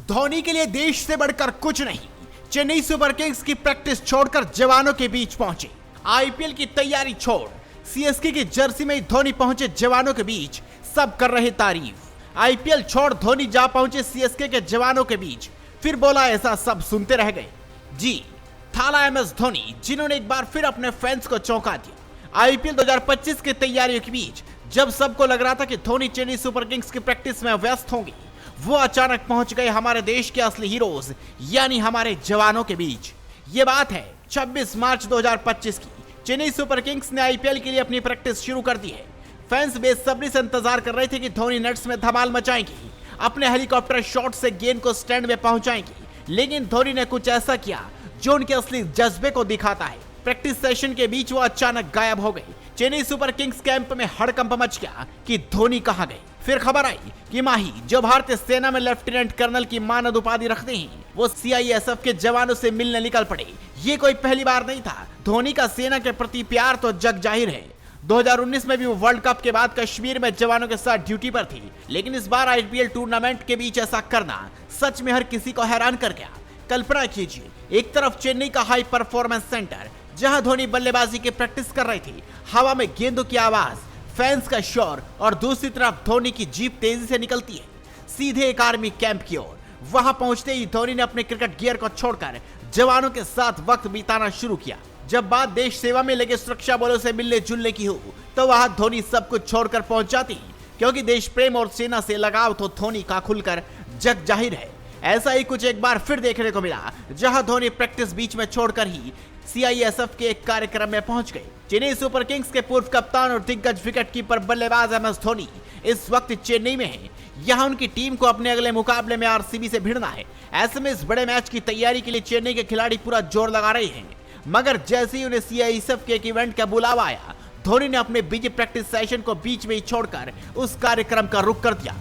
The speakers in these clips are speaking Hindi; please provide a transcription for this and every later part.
धोनी के लिए देश से बढ़कर कुछ नहीं। चेन्नई सुपर किंग्स की प्रैक्टिस छोड़कर जवानों के बीच पहुंचे। आईपीएल की तैयारी छोड़ सीएसके की जर्सी में धोनी पहुंचे जवानों के बीच, सब कर रहे तारीफ। आईपीएल छोड़ धोनी जा पहुंचे सीएसके के जवानों के बीच, फिर बोला ऐसा सब सुनते रह गए। जी, थाला एमएस धोनी, जिन्होंने एक बार फिर अपने फैंस को चौंका दिया। आईपीएल 2025 की तैयारियों के बीच जब सबको लग रहा था कि धोनी चेन्नई सुपर किंग्स की प्रैक्टिस में व्यस्त होंगे, वो अचानक पहुंच गए हमारे देश के असली हीरोज यानी हमारे जवानों के बीच। ये बात है 26 मार्च 2025 की। चेन्नई सुपर किंग्स ने आईपीएल के लिए अपनी प्रैक्टिस शुरू कर दी है। फैंस बेसब्री से इंतजार कर रहे थे कि धोनी नेट्स में धमाल मचाएंगे, अपने हेलीकॉप्टर शॉट से गेंद को स्टैंड में पहुंचाएंगे। लेकिन धोनी ने कुछ ऐसा किया जो उनके असली जज्बे को दिखाता है। प्रैक्टिस सेशन के बीच वो अचानक गायब हो गए। चेन्नई सुपर किंग्स कैंप में हड़कंप मच गया कि धोनी कहां गए। फिर खबर आई कि माही, जो भारतीय सेना में लेफ्टिनेंट कर्नल की मानद उपाधि रखते हैं, वो सीआईएसएफ के जवानों से मिलने निकल पड़े। ये कोई पहली बार नहीं था। धोनी का सेना के प्रति प्यार तो जग जाहिर है। 2019 में भी वो वर्ल्ड कप के बाद कश्मीर में जवानों के साथ ड्यूटी पर थी, लेकिन इस बार आईपीएल टूर्नामेंट के बीच ऐसा करना सच में हर किसी को हैरान कर गया। कल्पना कीजिए, एक तरफ चेन्नई का हाई परफॉर्मेंस सेंटर, जहां धोनी बल्लेबाजी की प्रैक्टिस कर रही थी, हवा में गेंदों की आवाज, फैंस का शोर, और दूसरी तरफ धोनी की जीप तेजी से निकलती है सीधे एक आर्मी कैंप की ओर। वहां पहुंचते ही धोनी ने अपने क्रिकेट गियर को छोड़कर जवानों के साथ वक्त बिताना शुरू किया। जब बात देश सेवा में लगे सुरक्षा बलों से मिलने जुलने की हो, तो वहां धोनी सब कुछ छोड़कर पहुंच जाती है, क्योंकि देश प्रेम और सेना से लगाव तो धोनी का खुलकर जग जाहिर है। ऐसा ही कुछ एक बार फिर देखने को मिला, जहां धोनी प्रैक्टिस बीच में छोड़कर ही सीआईएसएफ के एक कार्यक्रम में पहुंच गए। चेन्नई सुपर किंग्स के पूर्व कप्तान और दिग्गज विकेट कीपर बल्लेबाज एमएस धोनी इस वक्त चेन्नई में हैं। यहां उनकी टीम को अपने अगले मुकाबले में आरसीबी से भिड़ना है। ऐसे में इस बड़े मैच की तैयारी के लिए चेन्नई के खिलाड़ी पूरा जोर लगा रहे हैं। मगर जैसे ही उन्हें सीआईएसएफ के एक इवेंट का बुलावा आया, धोनी ने अपने बिजी प्रैक्टिस सेशन को बीच में ही छोड़कर उस कार्यक्रम का रुख कर दिया।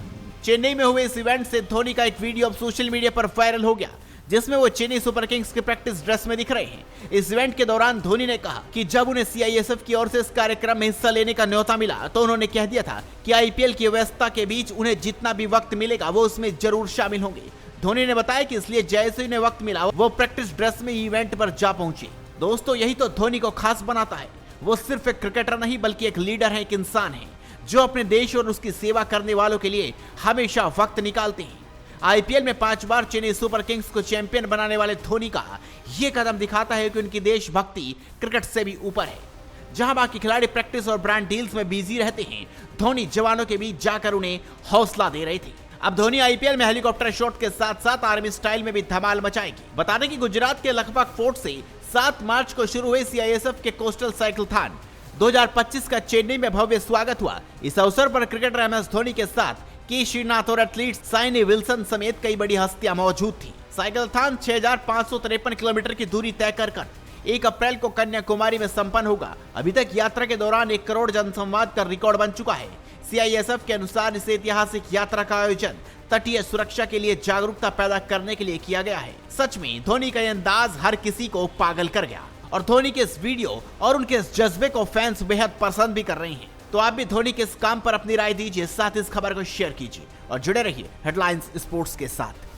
चेन्नई में हुए इस इवेंट से धोनी का एक वीडियो अब सोशल मीडिया पर वायरल हो गया, जिसमें वो चेन्नई सुपर किंग्स के प्रैक्टिस ड्रेस में दिख रहे हैं। इस इवेंट के दौरान धोनी ने कहा कि जब उन्हें सीआईएसएफ की ओर से इस कार्यक्रम में हिस्सा लेने का न्योता मिला, तो उन्होंने कह दिया था कि आईपीएल की व्यस्तता के बीच उन्हें जितना भी वक्त मिलेगा वो उसमें जरूर शामिल होंगे। धोनी ने बताया कि इसलिए जैसे उन्हें वक्त मिला, वो प्रैक्टिस ड्रेस में इवेंट पर जा पहुंचे। दोस्तों, यही तो धोनी को खास बनाता है। वो सिर्फ एक क्रिकेटर नहीं, बल्कि एक लीडर है, एक इंसान है, जो अपने देश और उसकी सेवा करने वालों के लिए हमेशा वक्त निकालते हैं। आईपीएल में 5 बार चेन्नई सुपर किंग्स को चैंपियन बनाने वाले धोनी का ये कदम दिखाता है कि उनकी देशभक्ति क्रिकेट से भी ऊपर है। जहां बाकी खिलाड़ी प्रैक्टिस और ब्रांड डील्स में बिजी रहते हैं, धोनी जवानों के बीच जाकर उन्हें हौसला दे रहे थे। अब धोनी आईपीएल में हेलीकॉप्टर शॉट के साथ साथ आर्मी स्टाइल में भी धमाल मचाएगी। बता दें कि गुजरात के लखपत फोर्ट से 7 मार्च को शुरू हुए सीआईएसएफ के कोस्टल साइकिलथॉन 2025 का चेन्नई में भव्य स्वागत हुआ। इस अवसर पर क्रिकेटर एमएस धोनी के साथ के श्रीनाथ और एथलीट साइनी विल्सन समेत कई बड़ी हस्तियां मौजूद थी। साइकिलथॉन 6553 किलोमीटर की दूरी तय कर 1 अप्रैल को कन्याकुमारी में संपन्न होगा। अभी तक यात्रा के दौरान 1 करोड़ जनसंवाद का रिकॉर्ड बन चुका है। सीआईएसएफ के अनुसार इस ऐतिहासिक यात्रा का आयोजन तटीय सुरक्षा के लिए जागरूकता पैदा करने के लिए किया गया है। सच में धोनी का यह अंदाज हर किसी को पागल कर गया, और धोनी के इस वीडियो और उनके इस जज्बे को फैंस बेहद पसंद भी कर रहे हैं। तो आप भी धोनी के इस काम पर अपनी राय दीजिए, साथ इस खबर को शेयर कीजिए और जुड़े रहिए हेडलाइंस स्पोर्ट्स के साथ।